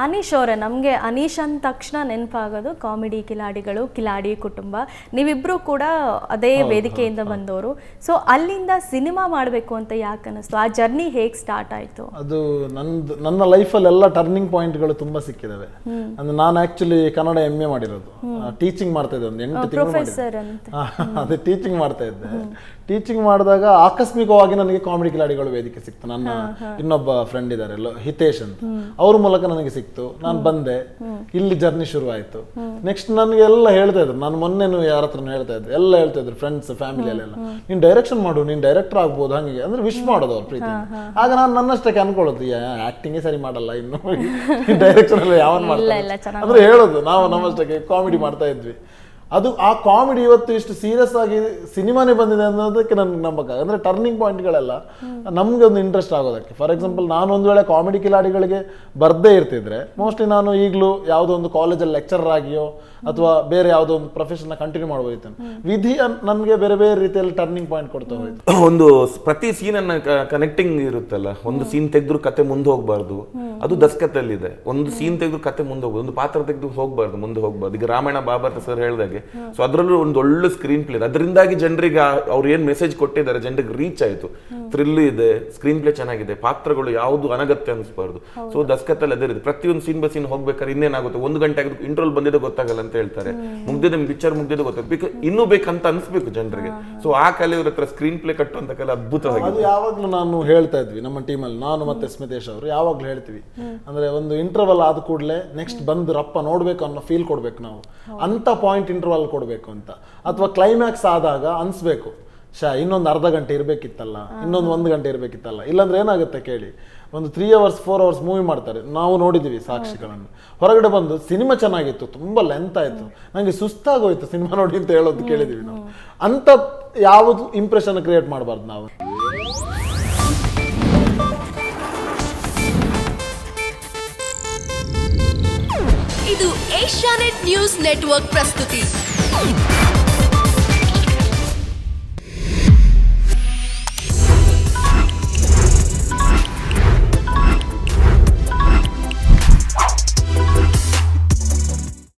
ಅನೀಶ್ ಅವರೇ, ನಮಗೆ ಅನೀಶ್ ಅಂದ ತಕ್ಷಣ ನೆನಪಾಗೋದು ಕಾಮಿಡಿ ಕಿಲಾಡಿಗಳು, ಕಿಲಾಡಿ ಕುಟುಂಬ. ನೀವಿಬ್ಬರು ಕೂಡ ಅದೇ ವೇದಿಕೆಯಿಂದ ಬಂದವರು. ಸೊ ಅಲ್ಲಿಂದ ಸಿನಿಮಾ ಮಾಡಬೇಕು ಅಂತ ಯಾಕೆ ಅನ್ನಿಸ್ತು? ಆ ಜರ್ನಿ ಹೇಗೆ ಸ್ಟಾರ್ಟ್ ಆಯಿತು? ಅದು ನನ್ನ ಲೈಫಲ್ಲಿ ಎಲ್ಲ ಟರ್ನಿಂಗ್ ಪಾಯಿಂಟ್ಗಳು ತುಂಬ ಸಿಕ್ಕಿದ್ದಾವೆ. ಅಂದ್ರೆ ನಾನು ಆ್ಯಕ್ಚುಲಿ ಕನ್ನಡ MA ಮಾಡಿರೋದು, ಟೀಚಿಂಗ್ ಮಾಡ್ತಾ ಇದ್ದೆ, ಒಂದು 8 ತಿಂಗಳು ಅದೇ ಟೀಚಿಂಗ್ ಮಾಡ್ತಾ ಇದ್ದೆ. ಟೀಚಿಂಗ್ ಮಾಡಿದಾಗ ಆಕಸ್ಮಿಕವಾಗಿ ನನಗೆ ಕಾಮಿಡಿ ಕಿಲಾಡಿಗಳು ವೇದಿಕೆ ಸಿಕ್ತು. ನನ್ನ ಇನ್ನೊಬ್ಬ ಫ್ರೆಂಡ್ ಇದ್ದಾರೆ ಹಿತೇಶ್ ಅಂತ, ಅವ್ರ ಮೂಲಕ ನನಗೆ ಸಿಕ್ತು. ನಾನು ಬಂದೆ, ಇಲ್ಲಿ ಜರ್ನಿ ಶುರು ಆಯ್ತು. ನೆಕ್ಸ್ಟ್ ನನಗೆ ಎಲ್ಲ ಹೇಳ್ತಾ ಇದ್ರು, ನಾನು ಮೊನ್ನೆನು ಯಾರ ಹತ್ರ ಹೇಳ್ತಾ ಇದ್ದೆ, ಎಲ್ಲ ಹೇಳ್ತಾ ಇದ್ರು ಫ್ರೆಂಡ್ಸ್ ಫ್ಯಾಮಿಲಿಯಲ್ಲೆಲ್ಲ, ನೀನು ಡೈರೆಕ್ಷನ್ ಮಾಡು, ನೀನು ಡೈರೆಕ್ಟರ್ ಆಗ್ಬೋದು, ಹಂಗೆ ಅಂದ್ರೆ ವಿಶ್ ಮಾಡೋದು ಅವ್ರ ಪ್ರೀತಿ. ಆಗ ನಾನು ನನ್ನಷ್ಟಕ್ಕೆ ಅನ್ಕೊಳ್ಳೋದು, ಆಕ್ಟಿಂಗೇ ಸರಿ ಮಾಡಲ್ಲ, ಇನ್ನು ಡೈರೆಕ್ಷನ್ ಎಲ್ಲ ಯಾವನ್ ಮಾಡ್ತಾರೆ ಅಂದ್ರೆ ಹೇಳೋದು. ನಾವು ನಮ್ಮಷ್ಟಕ್ಕೆ ಕಾಮಿಡಿ ಮಾಡ್ತಾ ಇದ್ವಿ. ಅದು ಆ ಕಾಮಿಡಿ ಇವತ್ತು ಇಷ್ಟು ಸೀರಿಯಸ್ ಆಗಿ ಸಿನಿಮಾನೇ ಬಂದಿದೆ ಅನ್ನೋದಕ್ಕೆ ನನಗೆ ನಂಬಕ. ಅಂದರೆ ಟರ್ನಿಂಗ್ ಪಾಯಿಂಟ್ಗಳೆಲ್ಲ ನಮಗೆ ಒಂದು ಇಂಟ್ರೆಸ್ಟ್ ಆಗೋದಕ್ಕೆ. ಫಾರ್ ಎಕ್ಸಾಂಪಲ್, ನಾನು ಒಂದು ವೇಳೆ ಕಾಮಿಡಿ ಕಿಲಾಡಿಗಳಿಗೆ ಬರ್ದೇ ಇರ್ತಿದ್ರೆ ಮೋಸ್ಟ್ಲಿ ನಾನು ಈಗಲೂ ಯಾವುದೋ ಒಂದು ಕಾಲೇಜಲ್ಲಿ ಲೆಕ್ಚರರ್ ಆಗಿಯೋ ಅಥವಾ ಬೇರೆ ಯಾವುದೋ ಒಂದು ಪ್ರೊಫೆಷನ್ನ ಕಂಟಿನ್ಯೂ ಮಾಡ್ಬೋದಿತ್ತು. ವಿಧಿ ನನಗೆ ಬೇರೆ ಬೇರೆ ರೀತಿಯಲ್ಲಿ ಟರ್ನಿಂಗ್ ಪಾಯಿಂಟ್ ಕೊಡ್ತಾ ಹೋಯ್ತು. ಒಂದು ಪ್ರತಿ ಸೀನನ್ನ ಕನೆಕ್ಟಿಂಗ್ ಇರುತ್ತಲ್ಲ, ಒಂದು ಸೀನ್ ತೆಗೆದ್ರು ಕತೆ ಮುಂದೆ ಹೋಗ್ಬಾರ್ದು, ಅದು ದಸ್ಕತ್ತಲ್ಲಿದೆ. ಒಂದು ಸೀನ್ ತೆಗೆದ್ರು ಕತೆ ಮುಂದೆ ಹೋಗ್ಬೋದು, ಒಂದು ಪಾತ್ರ ತೆಗೆದು ಹೋಗ್ಬಾರ್ದು, ಮುಂದೆ ಹೋಗ್ಬಾರ್ದು. ಈಗ ರಾಮಾಯಣ ಬಾಬಾರ್ತ ಸರ್ ಹೇಳ್ದಾಗೆ, ಸೊ ಅದರಲ್ಲೂ ಒಂದು ಒಳ್ಳೆ ಸ್ಕ್ರೀನ್ ಪ್ಲೇ, ಅದರಿಂದಾಗಿ ಜನರಿಗೆ ಅವ್ರು ಏನ್ ಮೆಸೇಜ್ ಕೊಟ್ಟಿದ್ದಾರೆ ಜನರಿಗೆ ರೀಚ್ ಆಯ್ತು. ಥ್ರಿಲ್ ಇದೆ, ಸ್ಕ್ರೀನ್ ಪ್ಲೇ ಚೆನ್ನಾಗಿದೆ, ಪಾತ್ರಗಳು ಯಾವುದು ಅನಗತ್ಯ ಅನಿಸ್ಬಾರ್ದು. ಸೊ ದಸ್ಕತ್ತಲ್ಲಿ ಅದೇ ರೀತಿ ಪ್ರತಿಯೊಂದು ಸೀನ್ ಬೈ ಸೀನ್ ಹೋಗ್ಬೇಕಾದ್ರೆ ಇನ್ನೇನಾಗುತ್ತೆ, 1 ಗಂಟೆ ಆಗೋದು ಇಂಟ್ರೋಲ್ ಬಂದಿದೆ ಗೊತ್ತಾಗಲ್ಲ ಅಂತ ಹೇಳ್ತಾರೆ, ಮುಗ್ದಿದೆ ಪಿಕ್ಚರ್ ಮುಗ್ದಿದೆ ಗೊತ್ತಾಗ, ಇನ್ನೂ ಬೇಕಂತ ಅನ್ಸ್ಬೇಕು ಜನರಿಗೆ. ಸೊ ಆ ಕಲೆಯವ್ರ ಹತ್ರ ಸ್ಕ್ರೀನ್ ಪ್ಲೇ ಕಟ್ಟುವಂತ ಕಲೆ ಅದ್ಭುತವಾಗಿದೆ. ಅದು ಯಾವಾಗ್ಲೂ ನಾನು ಹೇಳ್ತಾ ಇದ್ವಿ ನಮ್ಮ ಟೀಮಲ್ಲಿ, ನಾನು ಮತ್ತೆ ಸ್ಮಿತೇಶ್ ಅವರು ಯಾವಾಗ್ಲೂ ಹೇಳ್ತೀವಿ, ಅಂದ್ರೆ ಒಂದು ಇಂಟರ್ವಲ್ ಆದ ಕೂಡಲೇ ನೆಕ್ಸ್ಟ್ ಬಂದು ರಪ್ಪ ನೋಡ್ಬೇಕು ಅನ್ನೋ ಫೀಲ್ ಕೊಡ್ಬೇಕು ನಾವು, ಅಂತ ಪಾಯಿಂಟ್ ಇಂಟರ್ವಲ್ ಕೊಡ್ಬೇಕು ಅಂತ. ಅಥವಾ ಕ್ಲೈಮ್ಯಾಕ್ಸ್ ಆದಾಗ ಅನ್ಸ್ಬೇಕು, ಇನ್ನೊಂದು ಅರ್ಧ ಗಂಟೆ ಇರ್ಬೇಕಿತ್ತಲ್ಲ, ಇನ್ನೊಂದು 1 ಗಂಟೆ ಇರ್ಬೇಕಿತ್ತಲ್ಲ. ಇಲ್ಲಾಂದ್ರೆ ಏನಾಗುತ್ತೆ ಕೇಳಿ, ಒಂದು 3 hours 4 hours ಮೂವಿ ಮಾಡ್ತಾರೆ, ನಾವು ನೋಡಿದ್ದೀವಿ ಸಾಕ್ಷಿಗಳನ್ನು. ಹೊರಗಡೆ ಬಂದು ಸಿನಿಮಾ ಚೆನ್ನಾಗಿತ್ತು, ತುಂಬಾ ಲೆಂತ್ ಆಯ್ತು, ನಂಗೆ ಸುಸ್ತಾಗೋಯ್ತು ಸಿನಿಮಾ ನೋಡಿ ಅಂತ ಹೇಳೋದು ಕೇಳಿದೀವಿ ನಾವು. ಅಂತ ಯಾವುದು ಇಂಪ್ರೆಷನ್ ಕ್ರಿಯೇಟ್ ಮಾಡಬಾರ್ದು ನಾವು. ಇದು ಏಷ್ಯಾನೆಟ್ ನ್ಯೂಸ್ ನೆಟ್ವರ್ಕ್ ಪ್ರಸ್ತುತಿ.